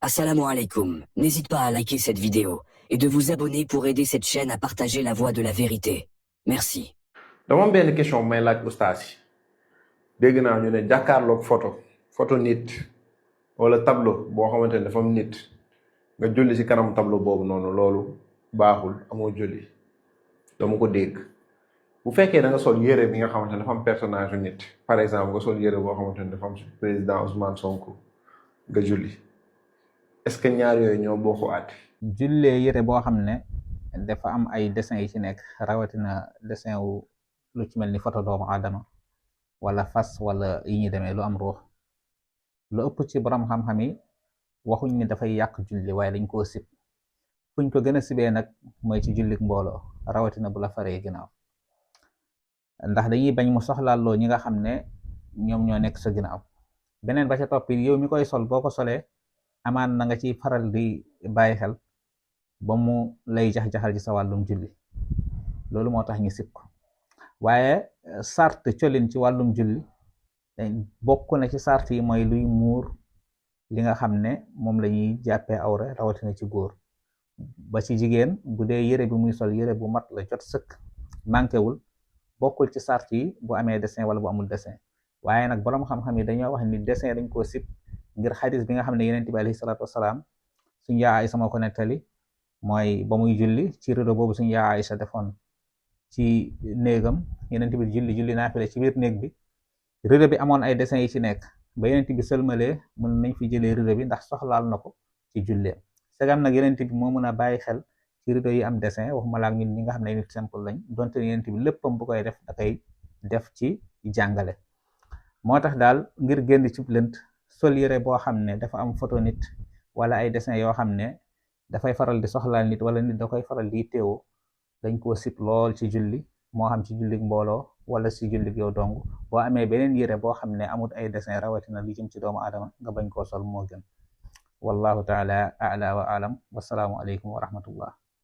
Assalamu alaikum. N'hésite pas à liker cette vidéo et de vous abonner pour aider cette chaîne à partager la voie de la vérité. Merci. dama am benn question may laaj ustaas yi dégg naa ñu ne jàkkaarloog photo nit wala tableau boo xamante ne dafa am nit nga julli ci kanam tableau boobu noonu loolu baaxul amoo julli dama ko dégg bu fekkee da nga sol yére bi nga xamante ne dafa am personnage nit par exemple nga sol yére boo xamante ne dafa am président Ousmane Sonko nga julli est-ce que ñaar yooyu ñoo bokku àtte. jullee yére boo xam ne dafa am ay dessin yi ci nekk rawatina dessin wu lu ci mel ni photo doomu aadama wala fas wala yi ñuy demee lu am ruux lu ëpp ci borom xam-xam yi waxuñ ni dafay yàq julli waaye dañ koo sib fuñ ko gën a sibee nag mooy ci jullik mbooloo rawatina bu la faree ginnaaw ndax dañuy bañ mu soxlaaloo ñi nga xam ne ñoom ñoo nekk sa ginnaaw beneen ba ca topp yow mi koy sol boo ko solee amaan na nga ci faral di bàyyi xel ba mu lay jax-jaxal ci sa wàllum julli loolu moo tax ñu sib ko waaye sart colin ci wàllum julli bokk na ci sart yi mooy luy muur li nga xam ne moom la ñuy jàppee awra rawatina ci góor ba ci jigéen bu dee yére bi muy sol yére bu mat la jot sëkk manquéwul bokkul ci sart yi bu amee dessin wala bu amul dessin waaye nag boroom xam-xam yi dañoo wax ni dessin dañ koo sib ngir xadis bi nga xam ne Yonent bi alayhi salaatu wasalaam suñu yaa Aysa moo ko nettali mooy ba muy julli ci rido boobu suñu yaa Aysa defoon ci néegam Yonent bi julli naafile ci biir néeg bi rido bi amoon ay dessin yi ci nekk ba Yonent bi sëlmalee mën nañ fi jëlee rido bi ndax soxlaal na ko ci jullee segam nag Yonent bi moo mën a bàyyi xel ci rido yi am dessin waxuma la ak ñun ñi nga xam ne nit simple lañ donte Yonent bi léppam bu koy def da koy def ci jàngale moo tax daal ngir génn ci lënt sol yére boo xam ne dafa am photo nit wala ay dessin yoo xam ne dafay faral di soxlaal nit wala nit da koy faral di teewoo dañ koo sip lool ci julli moo xam ci jullik mbooloo wala ci jullik yow dong boo amee beneen yére boo xam ne amut ay dessin rawatina li jëm ci doomu aadama nga bañ koo sol moo gën wallahu taala a'la wa alam wasalaamu aleykum wa rahmatullah